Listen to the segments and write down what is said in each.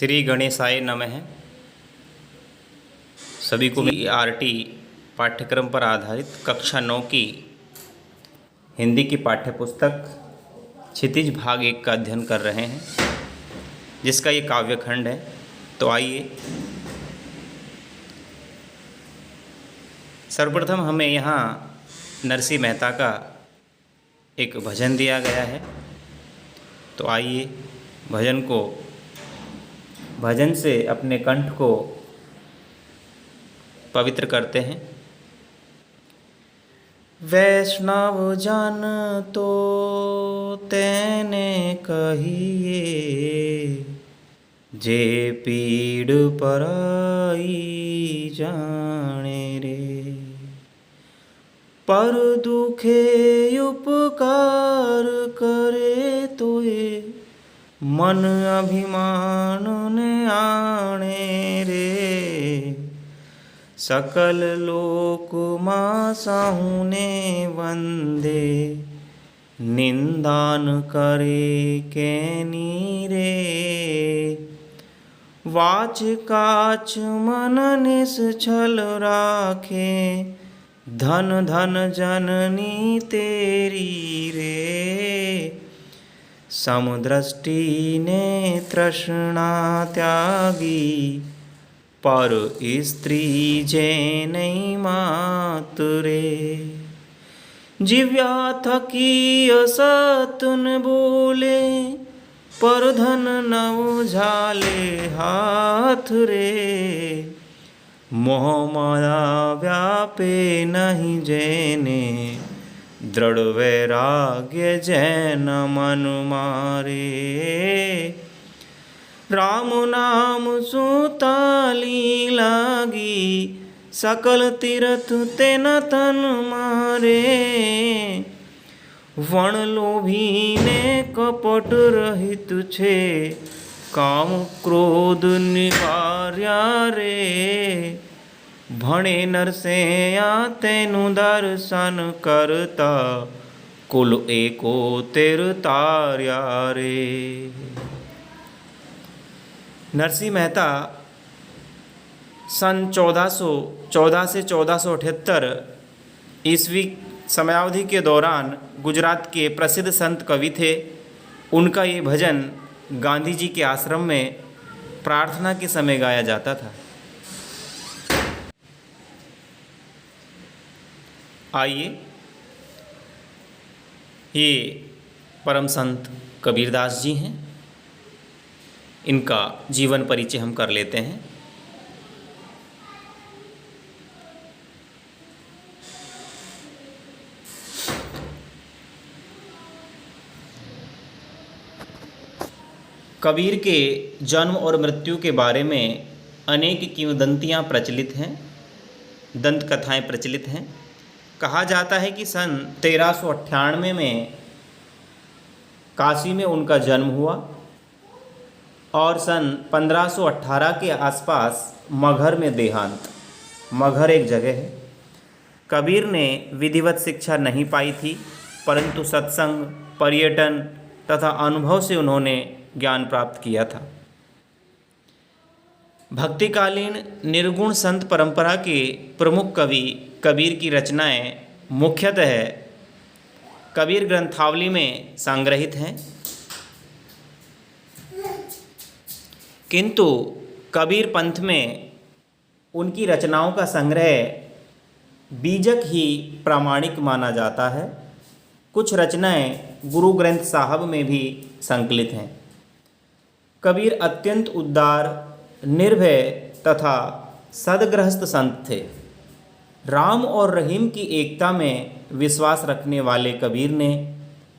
श्री गणेशाय नमः। सभी को आरटी पाठ्यक्रम पर आधारित कक्षा 9 की हिंदी की पाठ्यपुस्तक क्षितिज भाग 1 का अध्ययन कर रहे हैं, जिसका ये काव्यखंड है। तो आइए सर्वप्रथम हमें यहाँ नरसिंह मेहता का एक भजन दिया गया है। तो आइए भजन से अपने कंठ को पवित्र करते हैं। वैष्णव जन तो तेने कहिए, जे पीड़ पराई जाने रे। पर दुखे उपकार करे तोए, मन अभिमान ने आणे रे। सकल लोक मां साहुने वंदे, निंदान करे कैनी रे। वाच काच मन निश्छल राखे, धन धन जननी तेरी रे। समदृष्टि ने तृष्णा त्यागी, पर स्त्री जे नहीं मातुरे। जिव्या थकी असतन बोले, पर धन न झाले हाथ रे। मोह माया व्यापे नहीं जेने, दृढ़ वैराग्य जैन मन मारे। राम नाम सुताली लागी, सकल तीर्थ तेन तन मारे। वण लोभी ने कपट रहित छे, काम क्रोध निवार्या रे। भणे नरसेया तेनु दर्शन करता, कुल एको तेर तार्या रे। नरसिंह मेहता सन 1414 से 1478 ईस्वी समयावधि के दौरान गुजरात के प्रसिद्ध संत कवि थे। उनका ये भजन गांधी जी के आश्रम में प्रार्थना के समय गाया जाता था। आइए ये परम संत कबीरदास जी हैं, इनका जीवन परिचय हम कर लेते हैं। कबीर के जन्म और मृत्यु के बारे में अनेक किंवदंतियाँ प्रचलित हैं, दंत कथाएँ प्रचलित हैं। कहा जाता है कि सन 1398 में काशी में उनका जन्म हुआ और सन 1518 के आसपास मगहर में देहांत। मगहर एक जगह है। कबीर ने विधिवत शिक्षा नहीं पाई थी, परंतु सत्संग, पर्यटन तथा अनुभव से उन्होंने ज्ञान प्राप्त किया था। भक्तिकालीन निर्गुण संत परंपरा के प्रमुख कवि कबीर की रचनाएं मुख्यतः कबीर ग्रंथावली में संग्रहित हैं, किंतु कबीर पंथ में उनकी रचनाओं का संग्रह बीजक ही प्रामाणिक माना जाता है। कुछ रचनाएं गुरु ग्रंथ साहब में भी संकलित हैं। कबीर अत्यंत उदार, निर्भय तथा सद्गृहस्थ संत थे। राम और रहीम की एकता में विश्वास रखने वाले कबीर ने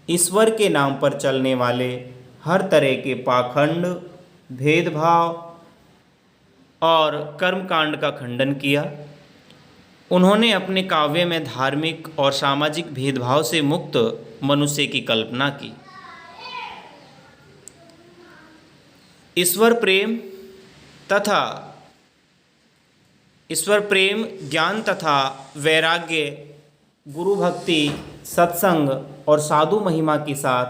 ईश्वर के नाम पर चलने वाले हर तरह के पाखंड, भेदभाव और कर्मकांड का खंडन किया। उन्होंने अपने काव्य में धार्मिक और सामाजिक भेदभाव से मुक्त मनुष्य की कल्पना की। ईश्वर प्रेम, ज्ञान तथा वैराग्य, गुरु भक्ति, सत्संग और साधु महिमा के साथ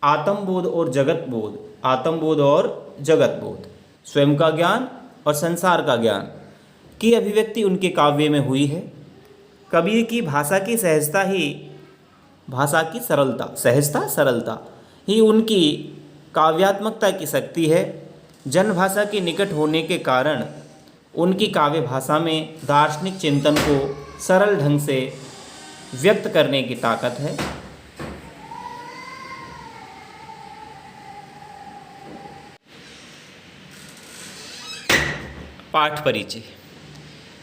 आत्मबोध और जगत बोध स्वयं का ज्ञान और संसार का ज्ञान की अभिव्यक्ति उनके काव्य में हुई है। कबीर की भाषा की सहजता ही, भाषा की सरलता, सहजता सरलता ही उनकी काव्यात्मकता की शक्ति है। जनभाषा के निकट होने के कारण उनकी काव्य भाषा में दार्शनिक चिंतन को सरल ढंग से व्यक्त करने की ताकत है। पाठ परिचय।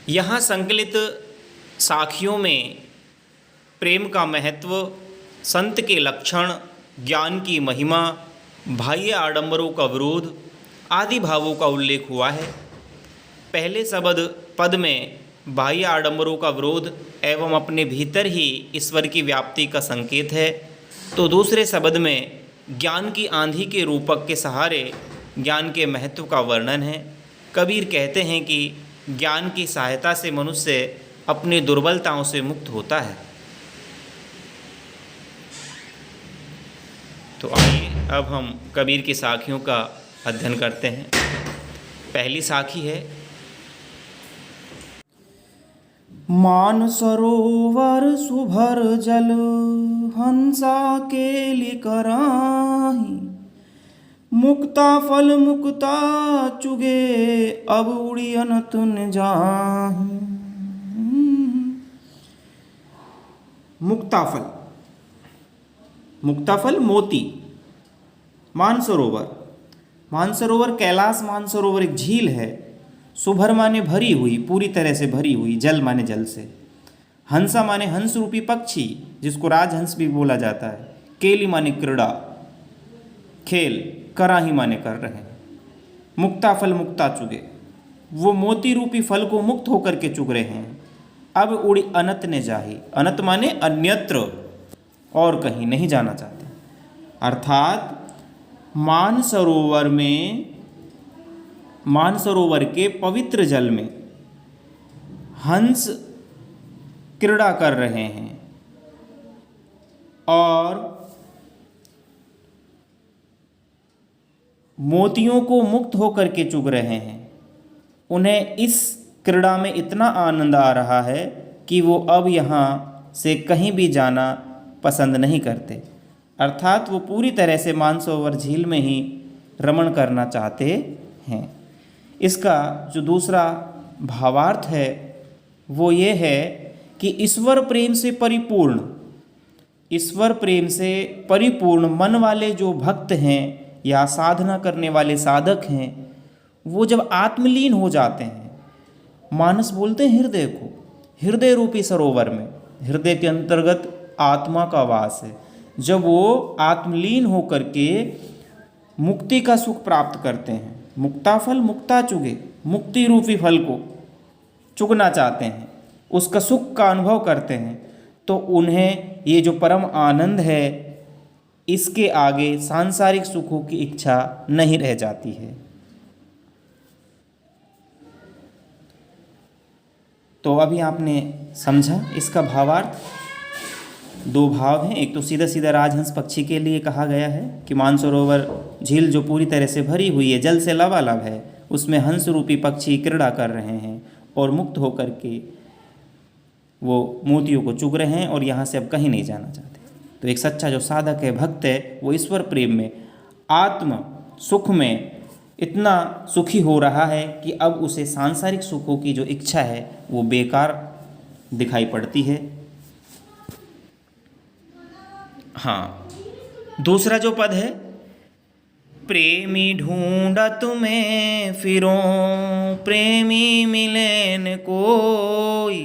यहाँ संकलित साखियों में प्रेम का महत्व, संत के लक्षण, ज्ञान की महिमा, बाह्य आडंबरों का विरोध आदि भावों का उल्लेख हुआ है। पहले पद में बाह्य आडंबरों का विरोध एवं अपने भीतर ही ईश्वर की व्याप्ति का संकेत है, तो दूसरे शब्द में ज्ञान की आंधी के रूपक के सहारे ज्ञान के महत्व का वर्णन है। कबीर कहते हैं कि ज्ञान की सहायता से मनुष्य अपनी दुर्बलताओं से मुक्त होता है। तो आइए अब हम कबीर की साखियों का अध्ययन करते हैं। पहली साखी है, मान सरोवर सुभर जल हंसा केलि कराही, मुक्ता फल मुक्ता चुगे अब उड़ियन तुन जाही। मुक्ताफल, मुक्ताफल मोती। मानसरोवर, मानसरोवर कैलाश मानसरोवर एक झील है। सुभर माने भरी हुई, पूरी तरह से भरी हुई, जल माने जल से। हंसा माने हंस रूपी पक्षी, जिसको राजहंस भी बोला जाता है। केली माने क्रीड़ा, खेल। कराही माने कर रहे हैं। मुक्ता फल मुक्ता चुगे, वो मोती रूपी फल को मुक्त होकर के चुग रहे हैं। अब उड़ी अनत ने जाही, अनत माने अन्यत्र, और कहीं नहीं जाना चाहते। अर्थात मानसरोवर में, मानसरोवर के पवित्र जल में हंस क्रीड़ा कर रहे हैं और मोतियों को मुक्त होकर के चुग रहे हैं। उन्हें इस क्रीड़ा में इतना आनंद आ रहा है कि वो अब यहाँ से कहीं भी जाना पसंद नहीं करते। अर्थात वो पूरी तरह से मानसरोवर झील में ही रमण करना चाहते हैं। इसका जो दूसरा भावार्थ है वो ये है कि ईश्वर प्रेम से परिपूर्ण, ईश्वर प्रेम से परिपूर्ण मन वाले जो भक्त हैं या साधना करने वाले साधक हैं, वो जब आत्मलीन हो जाते हैं, मानस बोलते हैं हृदय को, हृदय रूपी सरोवर में, हृदय के अंतर्गत आत्मा का वास है। जब वो आत्मलीन होकर के मुक्ति का सुख प्राप्त करते हैं, मुक्ता फल मुक्ता चुगे, मुक्ति रूपी फल को चुगना चाहते हैं, उसका सुख का अनुभव करते हैं, तो उन्हें ये जो परम आनंद है, इसके आगे सांसारिक सुखों की इच्छा नहीं रह जाती है। तो अभी आपने समझा इसका भावार्थ। दो भाव हैं, एक तो सीधा सीधा राजहंस पक्षी के लिए कहा गया है कि मानसरोवर झील जो पूरी तरह से भरी हुई है, जल से लबालब है, उसमें हंस रूपी पक्षी क्रीड़ा कर रहे हैं और मुक्त होकर के वो मोतियों को चुग रहे हैं और यहाँ से अब कहीं नहीं जाना चाहते। तो एक सच्चा जो साधक है, भक्त है, वो ईश्वर प्रेम में, आत्म सुख में इतना सुखी हो रहा है कि अब उसे सांसारिक सुखों की जो इच्छा है वो बेकार दिखाई पड़ती है। हाँ, दूसरा जो पद है, प्रेमी ढूंढत में फिरों प्रेमी मिले न कोई,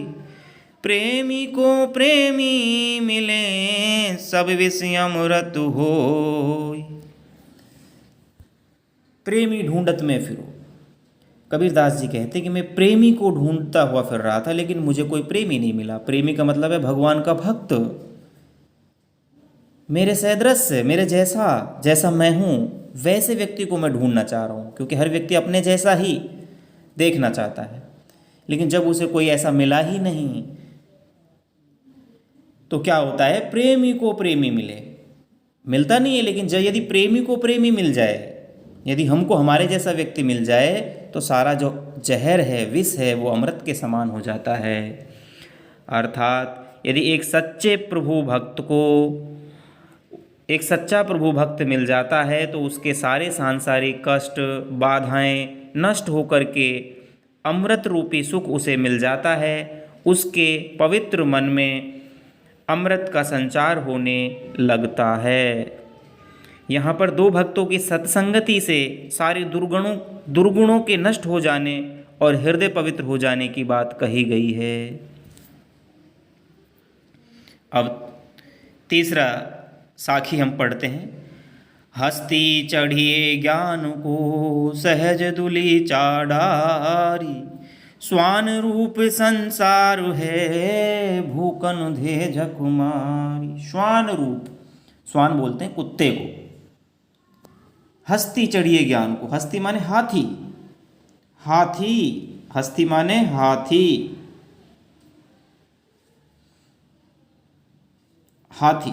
प्रेमी को प्रेमी मिले सब विषय अमृत होय। प्रेमी ढूंढत में फिरो। कबीरदास जी कहते कि मैं प्रेमी को ढूंढता हुआ फिर रहा था, लेकिन मुझे कोई प्रेमी नहीं मिला। प्रेमी का मतलब है भगवान का भक्त, मेरे सदृश, मेरे जैसा मैं हूँ वैसे व्यक्ति को मैं ढूंढना चाह रहा हूँ, क्योंकि हर व्यक्ति अपने जैसा ही देखना चाहता है। लेकिन जब उसे कोई ऐसा मिला ही नहीं तो क्या होता है, प्रेमी को प्रेमी मिले, मिलता नहीं है। लेकिन जब यदि प्रेमी को प्रेमी मिल जाए, यदि हमको हमारे जैसा व्यक्ति मिल जाए तो सारा जो जहर है, विष है, वो अमृत के समान हो जाता है। अर्थात यदि एक सच्चा प्रभु भक्त मिल जाता है तो उसके सारे सांसारिक कष्ट, बाधाएं नष्ट होकर के अमृत रूपी सुख उसे मिल जाता है। उसके पवित्र मन में अमृत का संचार होने लगता है। यहाँ पर दो भक्तों की सत्संगति से सारे दुर्गुणों के नष्ट हो जाने और हृदय पवित्र हो जाने की बात कही गई है। अब तीसरा साखी हम पढ़ते हैं। हस्ती चढ़िए ज्ञान को सहज दुली चाडारी, स्वान रूप संसार है भूकन धे झकुमारी। स्वान रूप, स्वान बोलते हैं कुत्ते को। हस्ती चढ़िए ज्ञान को, हस्ती माने हाथी, हस्ती माने हाथी।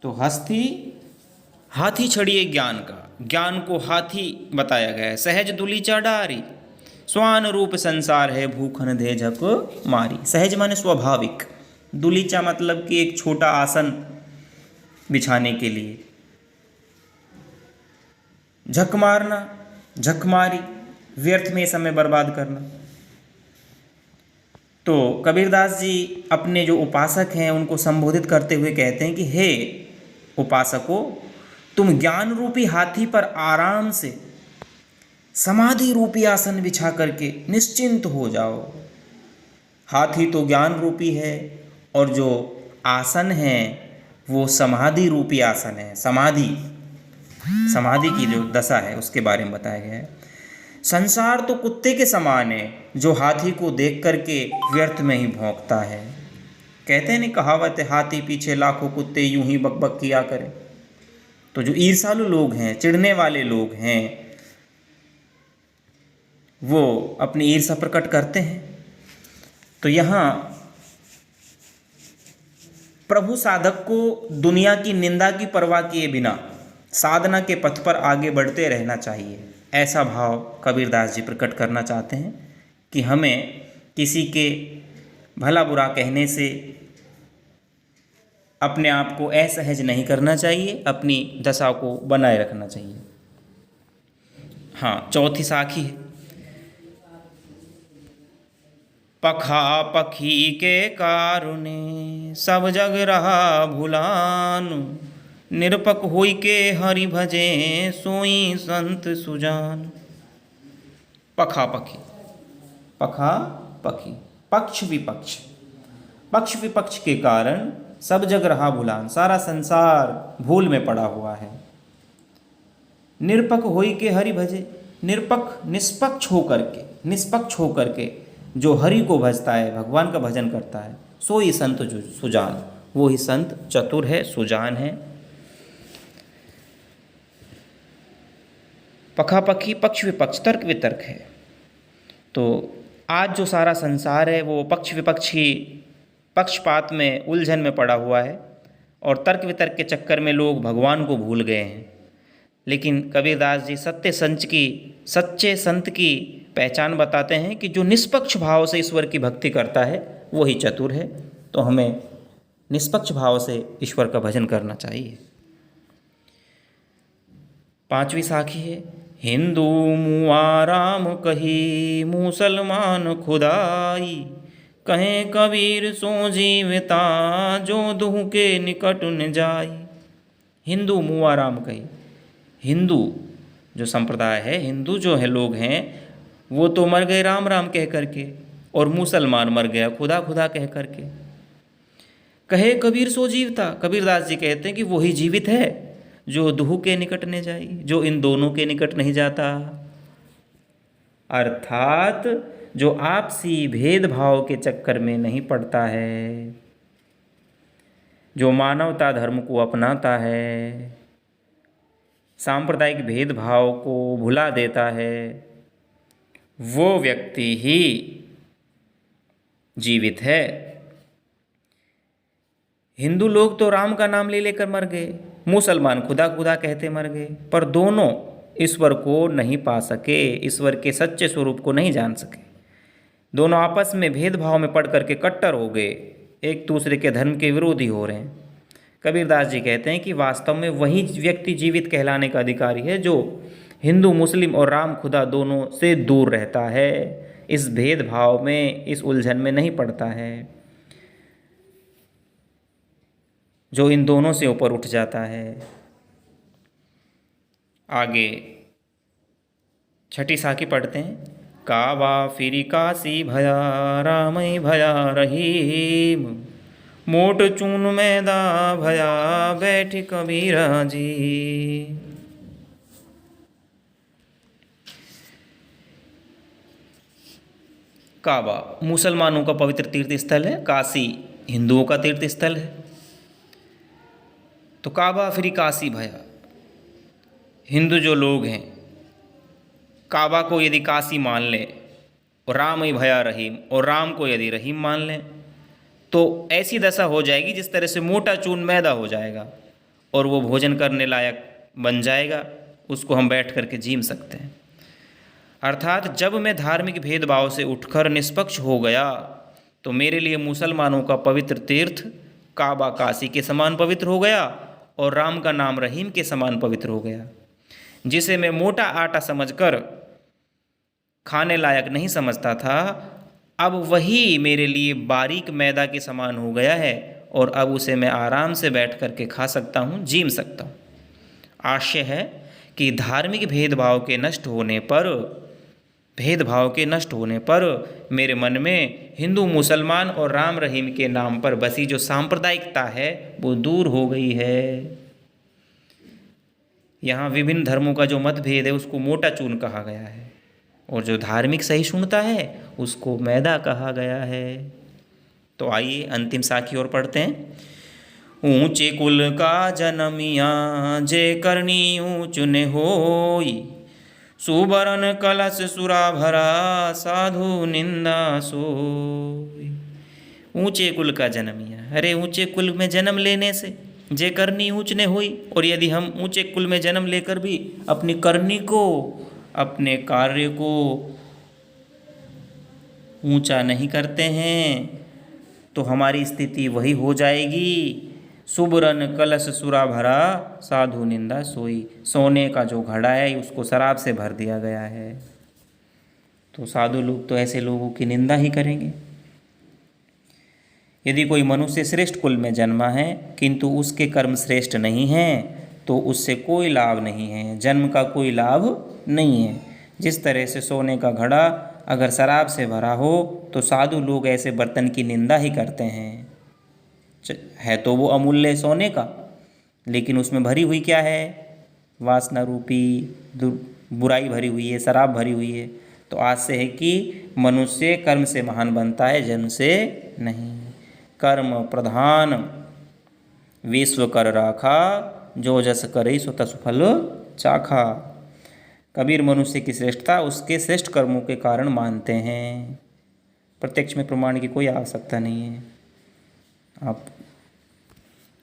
तो हाथी चढ़िए ज्ञान का, ज्ञान को हाथी बताया गया है। सहज दुली चढ़ारी, स्वान रूप संसार है भूखन दे झक मारी। सहज माने स्वाभाविक, दुलीचा मतलब कि एक छोटा आसन बिछाने के लिए, झक मारना, झक मारी, व्यर्थ में समय बर्बाद करना। तो कबीरदास जी अपने जो उपासक हैं उनको संबोधित करते हुए कहते हैं कि हे उपासकों, तुम ज्ञान रूपी हाथी पर आराम से समाधि रूपी आसन बिछा करके निश्चिंत हो जाओ। हाथी तो ज्ञान रूपी है और जो आसन है वो समाधि रूपी आसन है। समाधि की जो दशा है उसके बारे में बताया गया है। संसार तो कुत्ते के समान है जो हाथी को देख करके व्यर्थ में ही भौंकता है। कहते हैं नहीं कहावत है, हाथी पीछे लाखों कुत्ते यूं ही बकबक किया करें। तो जो ईर्ष्यालु लोग हैं, चिढ़ने वाले लोग हैं, वो अपनी ईर्ष्या प्रकट करते हैं। तो यहाँ प्रभु साधक को दुनिया की निंदा की परवाह किए बिना साधना के पथ पर आगे बढ़ते रहना चाहिए, ऐसा भाव कबीरदास जी प्रकट करना चाहते हैं कि हमें किसी के भला बुरा कहने से अपने आप को असहज नहीं करना चाहिए, अपनी दशा को बनाए रखना चाहिए। हाँ, चौथी साखी है। पखा पखी के कारुणे सब जग रहा भुलानु, निरपक होई के हरि भजे सोई संत सुजान। पखा पखी, पखा पखी, पक्ष विपक्ष, पक्ष विपक्ष के कारण सब जग रहा भुलान, सारा संसार भूल में पड़ा हुआ है। निरपक होई के हरि भजे, निष्पक्ष होकर के जो हरि को भजता है, भगवान का भजन करता है, सो ही संत सुजान, वो ही संत चतुर है, सुजान है। पखापखी, पक्ष विपक्ष, तर्क वितर्क है। तो आज जो सारा संसार है वो पक्ष विपक्ष की पक्षपात में, उलझन में पड़ा हुआ है और तर्क वितर्क के चक्कर में लोग भगवान को भूल गए हैं। लेकिन कबीरदास जी सच्चे संत की पहचान बताते हैं कि जो निष्पक्ष भाव से ईश्वर की भक्ति करता है वही चतुर है। तो हमें निष्पक्ष भाव से ईश्वर का भजन करना चाहिए। पांचवी साखी है। हिंदू मुआ राम कही, मुसलमान खुदाई, कहें कबीर सो जीवता, जो दुह के निकट न जाई। हिंदू मुआ राम कही, हिंदू जो संप्रदाय है, हिंदू जो है लोग हैं, वो तो मर गए राम राम कह करके, और मुसलमान मर गया खुदा खुदा कह करके। कहे कबीर सो जीवता, कबीरदास जी कहते हैं कि वही जीवित है जो दुह के निकट न जाई, जो इन दोनों के निकट नहीं जाता। अर्थात जो आपसी भेदभाव के चक्कर में नहीं पड़ता है, जो मानवता धर्म को अपनाता है, सांप्रदायिक भेदभाव को भुला देता है, वो व्यक्ति ही जीवित है। हिंदू लोग तो राम का नाम ले लेकर मर गए, मुसलमान खुदा खुदा कहते मर गए, पर दोनों ईश्वर को नहीं पा सके, ईश्वर के सच्चे स्वरूप को नहीं जान सके। दोनों आपस में भेदभाव में पड़ करके कट्टर हो गए, एक दूसरे के धर्म के विरोधी हो रहे हैं। कबीरदास जी कहते हैं कि वास्तव में वही व्यक्ति जीवित कहलाने का अधिकारी है जो हिंदू मुस्लिम और राम खुदा दोनों से दूर रहता है, इस भेदभाव में, इस उलझन में नहीं पड़ता है, जो इन दोनों से ऊपर उठ जाता है। आगे छठी साखी पढ़ते हैं। काबा फिरी काशी भया रामई भया रहीम, मोट चून मैदा भया बैठ कबीरा जी। काबा मुसलमानों का पवित्र तीर्थ स्थल है, काशी हिंदुओं का तीर्थ स्थल है। तो काबा फिर काशी भया, हिंदू जो लोग हैं काबा को यदि काशी मान लें और राम ही भया रहीम, और राम को यदि रहीम मान लें, तो ऐसी दशा हो जाएगी जिस तरह से मोटा चून मैदा हो जाएगा और वो भोजन करने लायक बन जाएगा, उसको हम बैठ करके जीम सकते हैं। अर्थात जब मैं धार्मिक भेदभाव से उठकर निष्पक्ष हो गया तो मेरे लिए मुसलमानों का पवित्र तीर्थ काबा काशी के समान पवित्र हो गया और राम का नाम रहीम के समान पवित्र हो गया। जिसे मैं मोटा आटा समझकर खाने लायक नहीं समझता था, अब वही मेरे लिए बारीक मैदा के समान हो गया है और अब उसे मैं आराम से बैठ करके खा सकता हूँ, जीम सकता हूँ। आशय है कि धार्मिक भेदभाव के नष्ट होने पर मेरे मन में हिंदू मुसलमान और राम रहीम के नाम पर बसी जो सांप्रदायिकता है वो दूर हो गई है। यहाँ विभिन्न धर्मों का जो मतभेद है उसको मोटा चून कहा गया है और जो धार्मिक सहिष्णुता है उसको मैदा कहा गया है। तो आइए अंतिम साखी और पढ़ते हैं। ऊंचे कुल का जनमिया जे करनी ऊंच ने होई, सुबरन कलश सुरा भरा साधु निंदा सोई। ऊंचे कुल का जन्मिया, अरे ऊंचे कुल में जन्म लेने से जे करनी ऊंच ने हुई, और यदि हम ऊंचे कुल में जन्म लेकर भी अपनी करनी को, अपने कार्य को ऊंचा नहीं करते हैं तो हमारी स्थिति वही हो जाएगी। सुबरन कलश सुरा भरा साधु निंदा सोई, सोने का जो घड़ा है उसको शराब से भर दिया गया है, तो साधु लोग तो ऐसे लोगों की निंदा ही करेंगे। यदि कोई मनुष्य श्रेष्ठ कुल में जन्मा है किंतु उसके कर्म श्रेष्ठ नहीं हैं तो उससे कोई लाभ नहीं है, जन्म का कोई लाभ नहीं है। जिस तरह से सोने का घड़ा अगर शराब से भरा हो तो साधु लोग ऐसे बर्तन की निंदा ही करते हैं। है तो वो अमूल्य सोने का, लेकिन उसमें भरी हुई क्या है? वासना रूपी बुराई भरी हुई है, शराब भरी हुई है। तो आज से है कि मनुष्य कर्म से महान बनता है, जन्म से नहीं। कर्म प्रधान विश्व कर राखा, जो जस करे सो तस फल चाखा। कबीर मनुष्य की श्रेष्ठता उसके श्रेष्ठ कर्मों के कारण मानते हैं, प्रत्यक्ष में प्रमाण की कोई आवश्यकता नहीं है। आप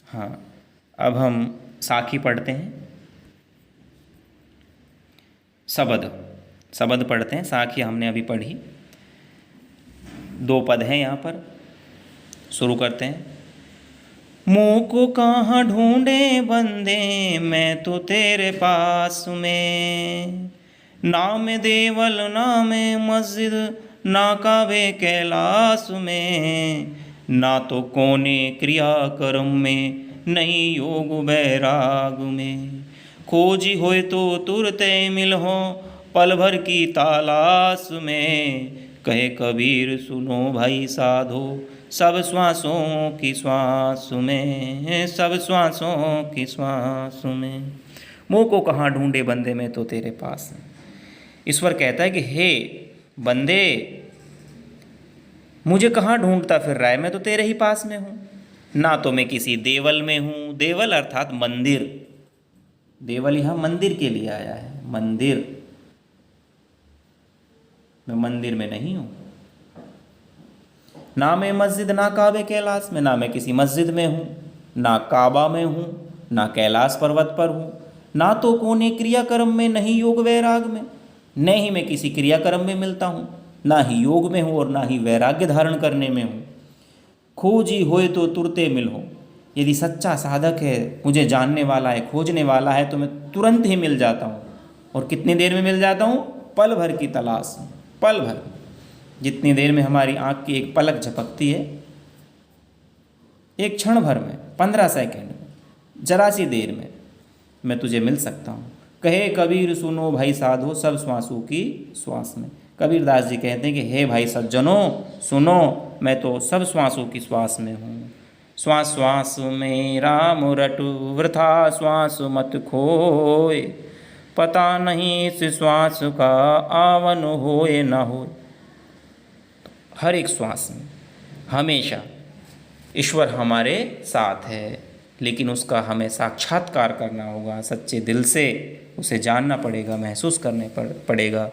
हाँ, अब हम साखी पढ़ते हैं। शबद पढ़ते हैं। साखी हमने अभी पढ़ी, 2 पद हैं यहाँ पर। शुरू करते हैं। मुँह को कहाँ ढूंढे बंदे, मैं तो तेरे पास में, नाम देवल नाम मस्जिद ना काबे कैलाश में, ना तो कोने क्रिया कर्म में, नहीं योग बैराग में, खोजी होए तो तुरते मिल हो पल भर की तालाश में, कहे कबीर सुनो भाई साधो सब श्वासों की श्वास में, सब श्वासों की श्वास में। मुँह को कहाँ ढूंढे बंदे, में तो तेरे पास। ईश्वर कहता है कि हे बंदे, मुझे कहाँ ढूंढता फिर रहा है, मैं तो तेरे ही पास में हूँ। ना तो मैं किसी देवल में हूँ, देवल अर्थात मंदिर, देवल यहाँ मंदिर के लिए आया है, मंदिर, मैं मंदिर में नहीं हूँ। ना मैं मस्जिद ना काबे कैलाश में, ना मैं किसी मस्जिद में हूँ, ना काबा में हूँ, ना कैलाश पर्वत पर हूँ, ना तो कोने क्रियाकर्म में, नहीं योग वैराग में, न ही मैं किसी क्रियाकर्म में मिलता हूँ, ना ही योग में हूँ और ना ही वैराग्य धारण करने में हूँ। खोजी होए तो तुरते मिल हो। यदि सच्चा साधक है, मुझे जानने वाला है, खोजने वाला है, तो मैं तुरंत ही मिल जाता हूँ। और कितनी देर में मिल जाता हूँ? पल भर की तलाश में, पल भर। जितनी देर में हमारी आँख की एक पलक झपकती है, एक क्षण भर में, 15 सेकंड में, जरा सी देर में मैं तुझे मिल सकता हूँ। कहे कबीर सुनो भाई साधो, सब श्वासों की श्वास में। कबीरदास जी कहते हैं कि हे भाई सज्जनों सुनो, मैं तो सब श्वासों की श्वास में हूँ। श्वास श्वास में राम रटु, वृथा श्वास मत खोए, पता नहीं इस श्वास का आवन होए न होए। हर एक श्वास में हमेशा ईश्वर हमारे साथ है, लेकिन उसका हमें साक्षात्कार करना होगा, सच्चे दिल से उसे जानना पड़ेगा, महसूस करने पड़ेगा।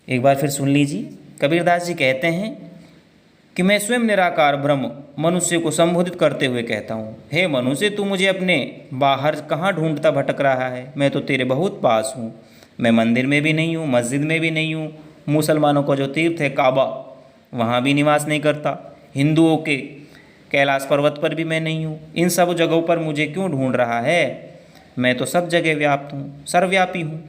एक बार फिर सुन लीजिए, कबीरदास जी कहते हैं कि मैं स्वयं निराकार ब्रह्म मनुष्य को संबोधित करते हुए कहता हूँ, हे मनुष्य, तू मुझे अपने बाहर कहाँ ढूंढता भटक रहा है? मैं तो तेरे बहुत पास हूँ। मैं मंदिर में भी नहीं हूँ, मस्जिद में भी नहीं हूँ, मुसलमानों का जो तीर्थ है काबा, वहाँ भी निवास नहीं करता, हिंदुओं के कैलाश पर्वत पर भी मैं नहीं हूँ। इन सब जगहों पर मुझे क्यों ढूंढ रहा है? मैं तो सब जगह व्याप्त हूँ, सर्वव्यापी हूँ।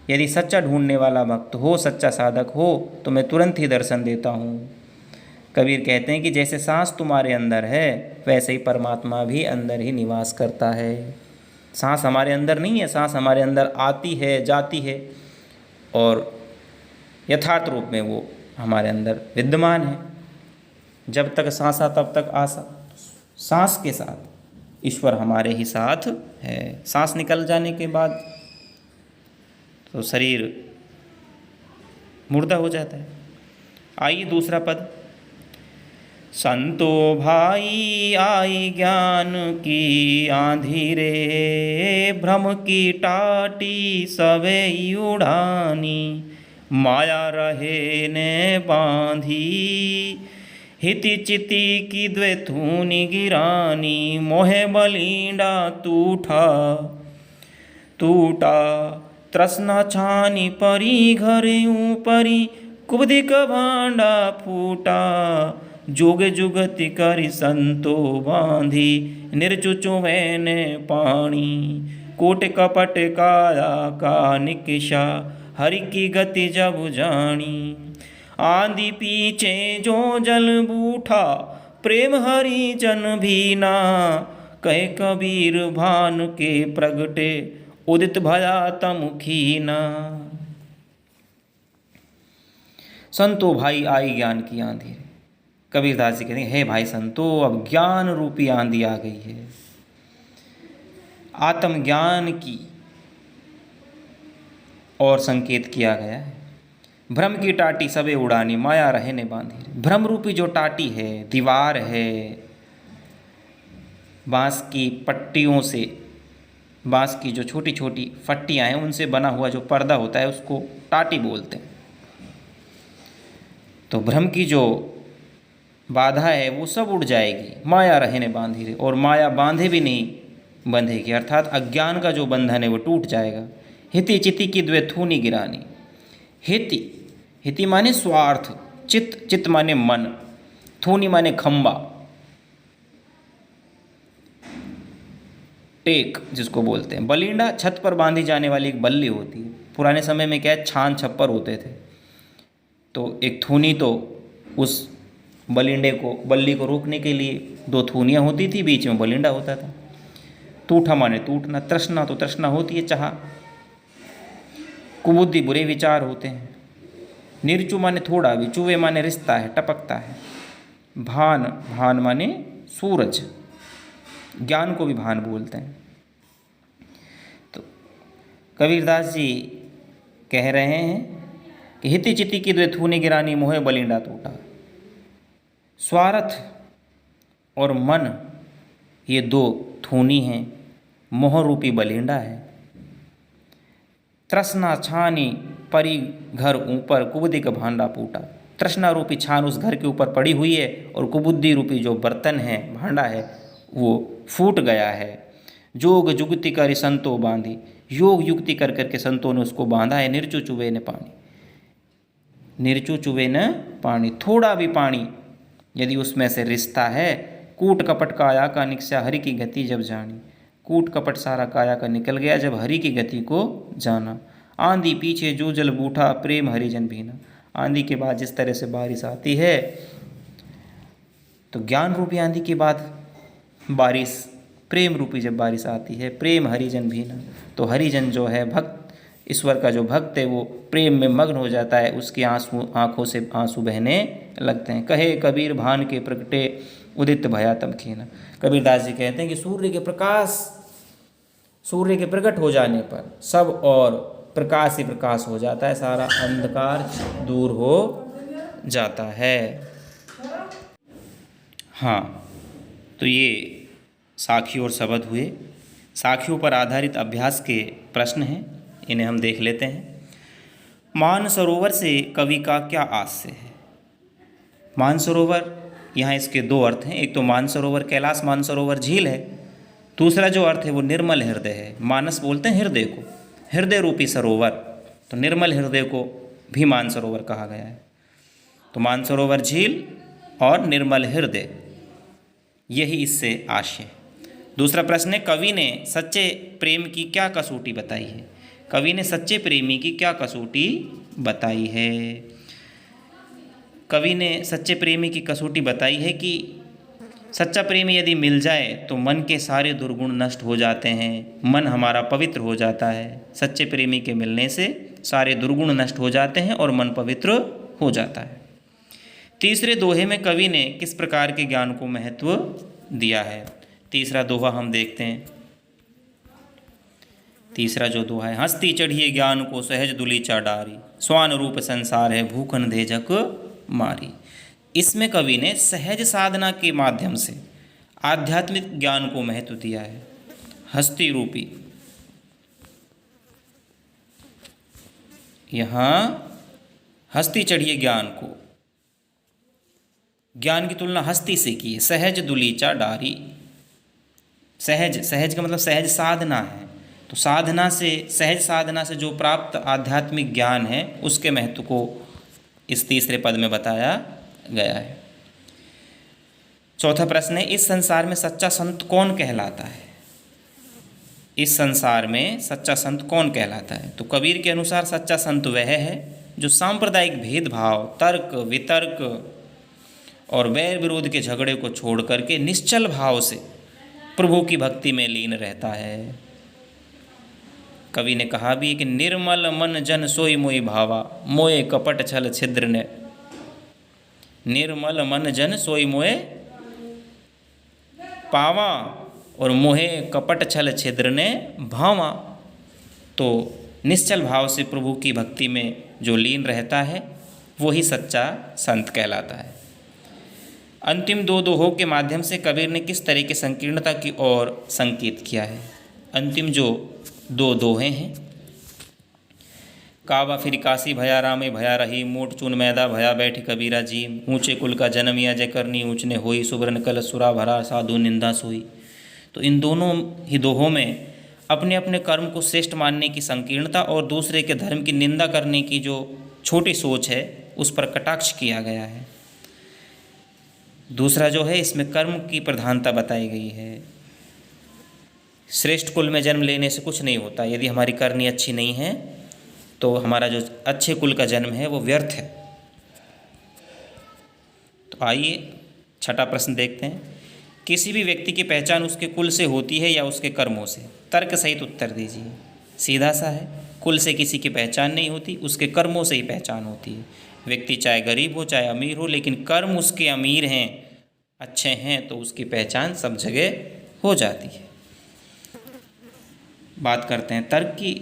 यदि सच्चा ढूंढने वाला भक्त हो, सच्चा साधक हो, तो मैं तुरंत ही दर्शन देता हूँ। कबीर कहते हैं कि जैसे सांस तुम्हारे अंदर है, वैसे ही परमात्मा भी अंदर ही निवास करता है। सांस हमारे अंदर नहीं है, सांस हमारे अंदर आती है, जाती है, और यथार्थ रूप में वो हमारे अंदर विद्यमान है। जब तक सांसा तब तक आशा। सांस के साथ ईश्वर हमारे ही साथ है। सांस निकल जाने के बाद तो शरीर मुर्दा हो जाता है। आइए दूसरा पद। संतो भाई आई ज्ञान की आंधी रे, भ्रम की टाटी सवे उड़ानी, माया रहे ने बांधी, हिति चिति की द्वेथूनि गिरानी, मोहे बलिंडा टूटा टूटा, तृष्णा छानी परी घरे ऊपरी, कुबदिक भांडा फूटा, जोगे जुगति करी संतो बांधी, निर्चुचु वैने पानी, कोट कपट काया का निकिशा, हरि की गति जब जानी, आंधी पीछे जो जल बूठा, प्रेम हरि जन भीना, कहे कबीर भान के प्रगटे, उदित भया तम खीना। संतो भाई आई ज्ञान की आंधी। कबीरदास जी कहते हैं, हे भाई संतो, अब ज्ञान रूपी आंधी आ गई है। आत्मज्ञान की और संकेत किया गया है। भ्रम की टाटी सबे उड़ानी, माया रहे ने बांधी। भ्रम रूपी जो टाटी है, दीवार है, बांस की पट्टियों से, बांस की जो छोटी छोटी फट्टियाँ हैं उनसे बना हुआ जो पर्दा होता है उसको टाटी बोलते हैं। तो भ्रम की जो बाधा है वो सब उड़ जाएगी, माया रहे ने बांधी रे, और माया बांधे भी नहीं बंधेगी, अर्थात अज्ञान का जो बंधन है वो टूट जाएगा। हिति चिति की द्वेथूनि गिरानी। हिति, हिति माने स्वार्थ, चित, चित माने मन, थूनि माने खंबा, टेक जिसको बोलते हैं। बलिंडा छत पर बांधी जाने वाली एक बल्ली होती है। पुराने समय में क्या है, छान छप्पर होते थे, तो एक थूनी तो उस बलिंडे को, बल्ली को रोकने के लिए दो थूनियाँ होती थी, बीच में बलिंडा होता था। टूठा माने टूटना, तृष्णा तो तृष्णा होती है, चाह, कुबुद्धि बुरे विचार होते हैं। निर्चु माने थोड़ा भी, चुवे माने रिश्ता है, टपकता है। भान, भान माने सूरज, ज्ञान को भी भान बोलते हैं। तो कबीरदास जी कह रहे हैं कि हिति चिति की द्वेथूनि गिरानी, मोहे बलिंडा टूटा। स्वार्थ और मन ये दो थूनी हैं, मोह रूपी बलिंडा है। तृष्णा छानी परी घर ऊपर, कुबदिक भांडा फूटा। तृष्णा रूपी छान उस घर के ऊपर पड़ी हुई है और कुबुद्धि रूपी जो बर्तन है, भांडा है, वो फूट गया है। जोग जुगति कर संतो बांधी, योग युक्ति कर करके संतों ने उसको बांधा है। निर्चु चुवे न पानी, निर्चु चुवे न पानी, थोड़ा भी पानी यदि उसमें से रिश्ता है। कूट कपट काया का निकसा हरि की गति जब जानी, कूट कपट सारा काया का निकल गया जब हरि की गति को जाना। आंधी पीछे जो जल बूठा प्रेम हरिजन भीना, आंधी के बाद जिस तरह से बारिश आती है तो ज्ञान रूपी आंधी के बाद बारिश, प्रेम रूपी जब बारिश आती है, प्रेम हरिजन भीना, तो हरिजन जो है भक्त, ईश्वर का जो भक्त है वो प्रेम में मग्न हो जाता है, उसकी आंखों से आंसू बहने लगते हैं। कहे कबीर भान के प्रगटे उदित भया तब खीना, कबीरदास जी कहते हैं कि सूर्य के प्रकाश, सूर्य के प्रकट हो जाने पर सब और प्रकाश ही प्रकाश हो जाता है, सारा अंधकार दूर हो जाता है। हाँ, तो ये साखी और शबद हुए। साखियों पर आधारित अभ्यास के प्रश्न हैं, इन्हें हम देख लेते हैं। मानसरोवर से कवि का क्या आशय है? मानसरोवर, यहाँ इसके दो अर्थ हैं। एक तो मानसरोवर कैलाश मानसरोवर झील है, दूसरा जो अर्थ है वो निर्मल हृदय है। मानस बोलते हैं हृदय को, हृदय रूपी सरोवर, तो निर्मल हृदय को भी मानसरोवर कहा गया है। तो मानसरोवर झील और निर्मल हृदय, यही इससे आशय है। दूसरा प्रश्न है, कवि ने सच्चे प्रेम की क्या कसौटी बताई है? कवि ने सच्चे प्रेमी की क्या कसौटी बताई है? कवि ने सच्चे प्रेमी की कसौटी बताई है कि सच्चा प्रेमी यदि मिल जाए तो मन के सारे दुर्गुण नष्ट हो जाते हैं, मन हमारा पवित्र हो जाता है। सच्चे प्रेमी के मिलने से सारे दुर्गुण नष्ट हो जाते हैं और मन पवित्र हो जाता है। तीसरे दोहे में कवि ने किस प्रकार के ज्ञान को महत्व दिया है? तीसरा दोहा हम देखते हैं। तीसरा जो दोहा है, हंसती चढ़िए ज्ञान को सहज दुली चाडारी, स्वान रूप संसार है भूखन धेजक मारी। इसमें कवि ने सहज साधना के माध्यम से आध्यात्मिक ज्ञान को महत्व दिया है। हस्ती रूपी, यहाँ हस्ती चढ़िए ज्ञान को, ज्ञान की तुलना हस्ती से की है। सहज दुलीचा डारी, सहज, सहज का मतलब सहज साधना है, तो साधना से, सहज साधना से जो प्राप्त आध्यात्मिक ज्ञान है उसके महत्व को इस तीसरे पद में बताया गया है। चौथा प्रश्न है, इस संसार में सच्चा संत कौन कहलाता है? इस संसार में सच्चा संत कौन कहलाता है? तो कबीर के अनुसार सच्चा संत वह है जो सांप्रदायिक भेदभाव, तर्क वितर्क और वैर विरोध के झगड़े को छोड़ करके निश्चल भाव से प्रभु की भक्ति में लीन रहता है। कवि ने कहा भी है कि निर्मल मन जन सोई मोई भावा, मोए कपट छल छिद्र ने। निर्मल मन जन सोई मोए पावा और मोहे कपट छल छिद्र ने भावा। तो निश्चल भाव से प्रभु की भक्ति में जो लीन रहता है वही सच्चा संत कहलाता है। अंतिम दो दोहों के माध्यम से कबीर ने किस तरह की संकीर्णता की ओर संकेत किया है? अंतिम जो दो दोहे हैं, काबा फिर काशी भया रामे भया रही, मोट चून मैदा भया बैठी कबीरा जी, ऊंचे कुल का जन्म या जय करनी ऊंच ने होई, सुब्रन कल सुरा भरा साधु निंदा सोई। तो इन दोनों ही दोहों में अपने अपने कर्म को श्रेष्ठ मानने की संकीर्णता और दूसरे के धर्म की निंदा करने की जो छोटी सोच है उस पर कटाक्ष किया गया है। दूसरा जो है, इसमें कर्म की प्रधानता बताई गई है। श्रेष्ठ कुल में जन्म लेने से कुछ नहीं होता, यदि हमारी करनी अच्छी नहीं है तो हमारा जो अच्छे कुल का जन्म है वो व्यर्थ है। तो आइए छठा प्रश्न देखते हैं। किसी भी व्यक्ति की पहचान उसके कुल से होती है या उसके कर्मों से? तर्क सहित उत्तर दीजिए। सीधा सा है, कुल से किसी की पहचान नहीं होती, उसके कर्मों से ही पहचान होती है। व्यक्ति चाहे गरीब हो चाहे अमीर हो, लेकिन कर्म उसके अमीर हैं, अच्छे हैं, तो उसकी पहचान सब जगह हो जाती है। बात करते हैं तर्क की।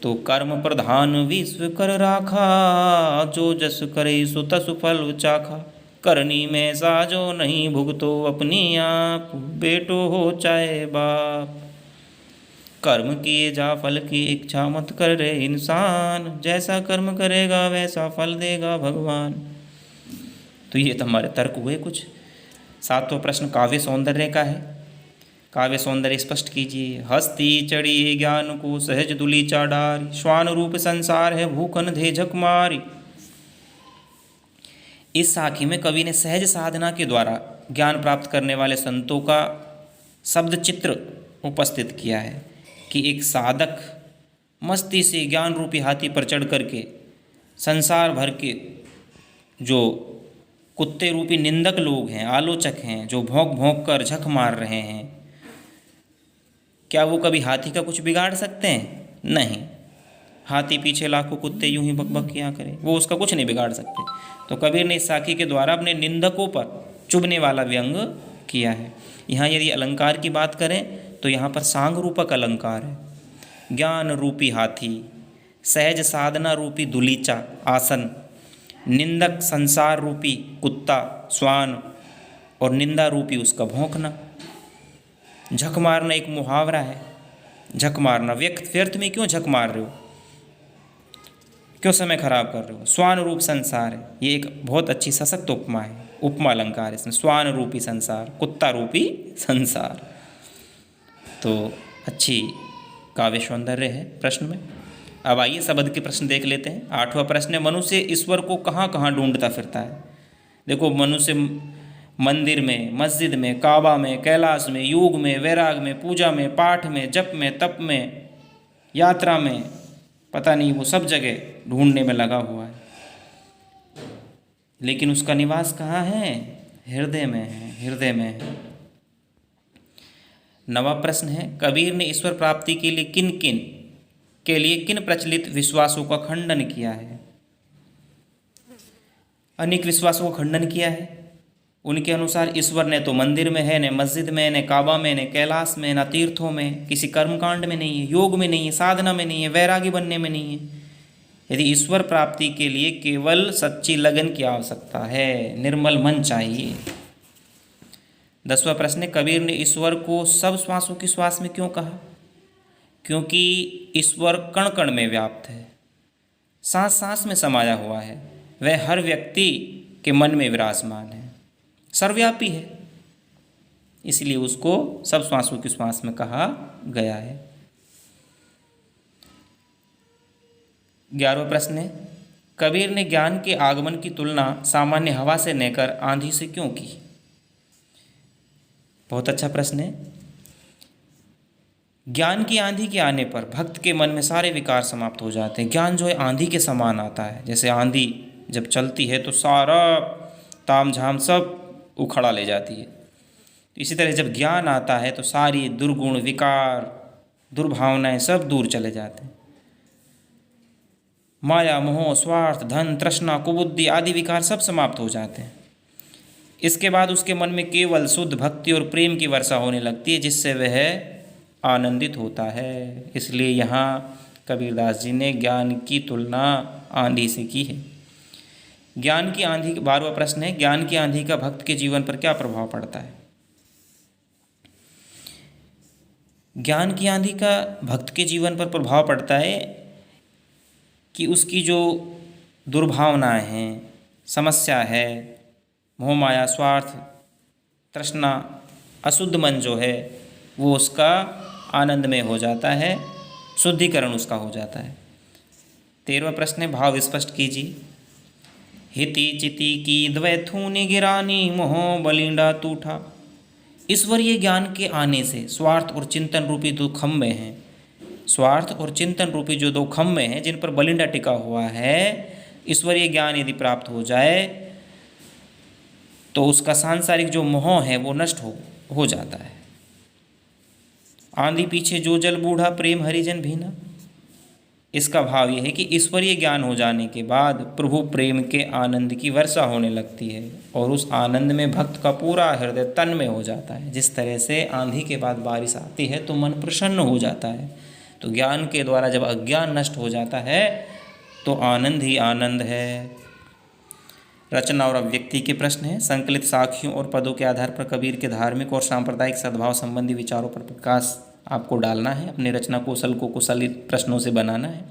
तो कर्म प्रधान विश्व कर राखा, जो जस करे सो तसु फल चाखा, करनी में साजो नहीं भुगतो अपनी आप, बेटो हो चाहे बाप। कर्म किए जा फल की इच्छा मत कर रे इंसान, जैसा कर्म करेगा वैसा फल देगा भगवान। तो ये तो हमारे तर्क हुए कुछ। 7वां प्रश्न काव्य सौंदर्य का है। काव्य सौंदर्य स्पष्ट कीजिए। हस्ती चढ़ी ज्ञान को सहज दुली चाडारी, श्वान रूप संसार है भूखन धे झक मारी। इस साखी में कवि ने सहज साधना के द्वारा ज्ञान प्राप्त करने वाले संतों का शब्द चित्र उपस्थित किया है कि एक साधक मस्ती से ज्ञान रूपी हाथी पर चढ़ करके संसार भर के जो कुत्ते रूपी निंदक लोग हैं, आलोचक हैं, जो भौंक भौंक कर झक मार रहे हैं, क्या वो कभी हाथी का कुछ बिगाड़ सकते हैं? नहीं। हाथी पीछे लाखों कुत्ते यूं ही बकबक किया करें, वो उसका कुछ नहीं बिगाड़ सकते। तो कबीर ने इस साखी के द्वारा अपने निंदकों पर चुभने वाला व्यंग किया है। यहाँ यदि अलंकार की बात करें तो यहाँ पर सांग रूपक अलंकार है। ज्ञान रूपी हाथी, सहज साधना रूपी दुलीचा आसन, निंदक संसार रूपी कुत्ता श्वान और निंदा रूपी उसका भौंकना। झक मारना एक मुहावरा है। झक मारना, व्यर्थ में क्यों झक मार रहे हो, क्यों समय खराब कर रहे हो। स्वान रूप संसार है, ये एक बहुत अच्छी सशक्त उपमा है, उपमा अलंकार है इसमें। स्वान रूपी संसार, कुत्ता रूपी संसार, तो अच्छी काव्य सौंदर्य है प्रश्न में। अब आइए शब्द के प्रश्न देख लेते हैं। 8वां प्रश्न है, मनुष्य ईश्वर को कहाँ कहाँ ढूंढता फिरता है। देखो, मनुष्य मंदिर में, मस्जिद में, काबा में, कैलाश में, योग में, वैराग में, पूजा में, पाठ में, जप में, तप में, यात्रा में, पता नहीं वो सब जगह ढूंढने में लगा हुआ है, लेकिन उसका निवास कहाँ है? हृदय में है, हृदय में है। 9वां प्रश्न है, कबीर ने ईश्वर प्राप्ति के लिए किन प्रचलित विश्वासों का खंडन किया है। अनेक विश्वासों का खंडन किया है। उनके अनुसार ईश्वर ने तो मंदिर में है, न मस्जिद में, न काबा में, न कैलाश में, न तीर्थों में, किसी कर्मकांड में नहीं है, योग में नहीं है, साधना में नहीं है, वैरागी बनने में नहीं है। यदि ईश्वर प्राप्ति के लिए केवल सच्ची लगन की आवश्यकता है, निर्मल मन चाहिए। 10वां प्रश्न है, कबीर ने ईश्वर को सब श्वासों की श्वास में क्यों कहा? क्योंकि ईश्वर कण कण में व्याप्त है, सांस सांस में समाया हुआ है, वह हर व्यक्ति के मन में विराजमान है, सर्वव्यापी है, इसलिए उसको सब श्वासों की श्वास में कहा गया है। 11वां प्रश्न है, कबीर ने ज्ञान के आगमन की तुलना सामान्य हवा से लेकर आंधी से क्यों की? बहुत अच्छा प्रश्न है। ज्ञान की आंधी के आने पर भक्त के मन में सारे विकार समाप्त हो जाते हैं। ज्ञान जो है आंधी के समान आता है, जैसे आंधी जब चलती है तो सारा ताम झाम सब उखड़ा ले जाती है। इसी तरह जब ज्ञान आता है तो सारी दुर्गुण, विकार, दुर्भावनाएं सब दूर चले जाते हैं। माया, मोह, स्वार्थ, धन, तृष्णा, कुबुद्धि आदि विकार सब समाप्त हो जाते हैं। इसके बाद उसके मन में केवल शुद्ध भक्ति और प्रेम की वर्षा होने लगती है, जिससे वह आनंदित होता है। इसलिए यहाँ कबीरदास जी ने ज्ञान की तुलना आंधी से की है। ज्ञान की आंधी, 12वां प्रश्न है, ज्ञान की आंधी का भक्त के जीवन पर क्या प्रभाव पड़ता है? ज्ञान की आंधी का भक्त के जीवन पर प्रभाव पड़ता है कि उसकी जो दुर्भावनाएं हैं, समस्या है, मोह माया, स्वार्थ, तृष्णा, अशुद्ध मन जो है वो उसका आनंदमय हो जाता है, शुद्धिकरण उसका हो जाता है। 13वां प्रश्न है, भाव स्पष्ट कीजिए। हिति चिति की द्वैथूनि गिरानी, मोह बलिंडा टूठा। ईश्वरीय ज्ञान के आने से स्वार्थ और चिंतन रूपी दो खम्भे हैं, स्वार्थ और चिंतन रूपी जो दो खम्भे हैं जिन पर बलिंडा टिका हुआ है, ईश्वरीय ज्ञान यदि प्राप्त हो जाए तो उसका सांसारिक जो मोह है वो नष्ट हो जाता है। आंधी पीछे जो जल बूढ़ा, प्रेम हरिजन भीना। इसका भाव यह है कि ईश्वरीय ज्ञान हो जाने के बाद प्रभु प्रेम के आनंद की वर्षा होने लगती है और उस आनंद में भक्त का पूरा हृदय तन्मय हो जाता है। जिस तरह से आंधी के बाद बारिश आती है तो मन प्रसन्न हो जाता है, तो ज्ञान के द्वारा जब अज्ञान नष्ट हो जाता है तो आनंद ही आनंद है। रचना और अभिव्यक्ति के प्रश्न हैं। संकलित साखियों और पदों के आधार पर कबीर के धार्मिक और सांप्रदायिक सद्भाव संबंधी विचारों पर प्रकाश आपको डालना है। अपने रचना कौशल को कुशलित प्रश्नों से बनाना है।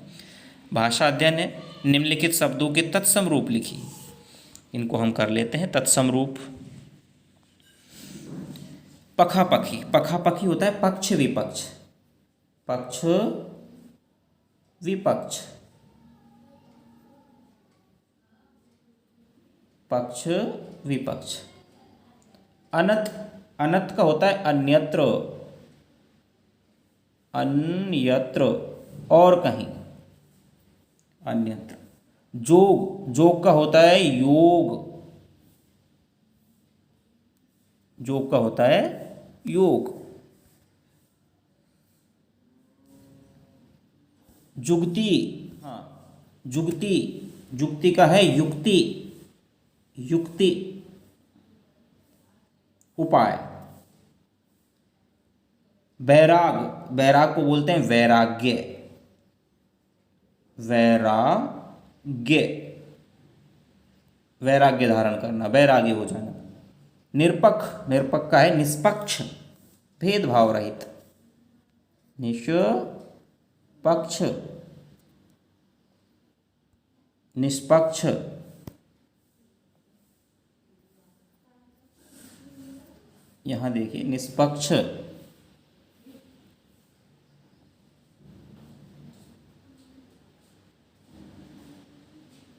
भाषा अध्ययन है, निम्नलिखित शब्दों के तत्सम रूप लिखिए। इनको हम कर लेते हैं तत्सम रूप। पखापखी, पखापखी होता है पक्ष विपक्ष, पक्ष विपक्ष, पक्ष विपक्ष। अनत, अनत का होता है अन्यत्र, अन्यत्र और कहीं, अन्यत्र। जोग, जोग का होता है योग, जोग का होता है योग। जुगती, हाँ जुगती, जुगती का है युक्ति, युक्ति उपाय। बैराग, बैराग को बोलते हैं वैराग्य, वैराग्य, वैराग्य धारण करना, वैराग्य हो जाना। निरपक्ष, निरपक्ष का है निष्पक्ष, भेदभाव रहित, निष्पक्ष, निष्पक्ष। यहां देखिए निष्पक्ष,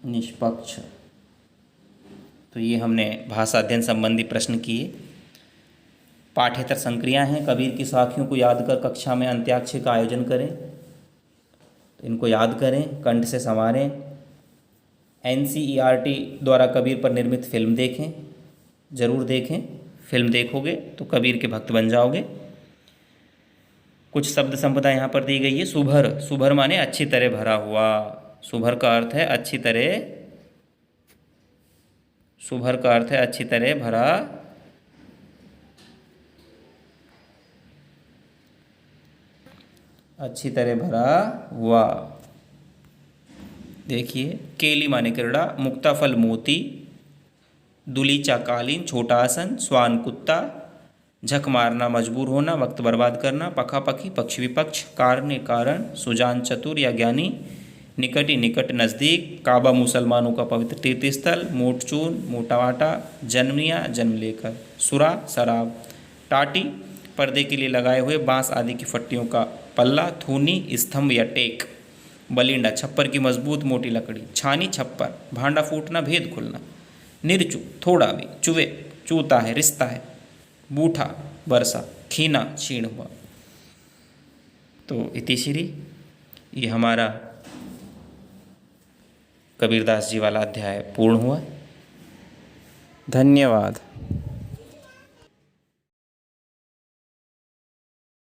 निष्पक्ष। तो ये हमने भाषा अध्ययन संबंधी प्रश्न किए। पाठ्येतर संक्रियाएं हैं, कबीर की साखियों को याद कर कक्षा में अंत्याक्षरी का आयोजन करें, तो इनको याद करें, कंठ से संवारें। NCERT द्वारा कबीर पर निर्मित फिल्म देखें, ज़रूर देखें, फिल्म देखोगे तो कबीर के भक्त बन जाओगे। कुछ शब्द संपदा यहाँ पर दी गई है। सुभर, सुभर माने अच्छी तरह भरा हुआ, सुभर का अर्थ है अच्छी तरह, सुभर का अर्थ है अच्छी तरह भरा, अच्छी तरह भरा हुआ। देखिए केली माने क्रीड़ा, मुक्ताफल मोती, दुलीचा कालीन छोटा आसन, स्वान कुत्ता, झक मारना मजबूर होना, वक्त बर्बाद करना, पखापखी पक्ष विपक्ष, कारणे कारण, सुजान चतुर या ज्ञानी, निकटी निकट नज़दीक, काबा मुसलमानों का पवित्र तीर्थस्थल, मोटचून मोटा वाटा, जन्मिया जन्म लेकर, सुरा शराब, टाटी पर्दे के लिए लगाए हुए बांस आदि की फट्टियों का पल्ला, थूनी स्तंभ या टेक, बलिंडा छप्पर की मजबूत मोटी लकड़ी, छानी छप्पर, भांडा फूटना भेद खुलना, निर्चु थोड़ा भी, चुवे चूता है रिश्ता है, बूठा वर्षा, खीना क्षीण हुआ। तो इतिश्री ये हमारा कबीरदास जी वाला अध्याय पूर्ण हुआ। धन्यवाद।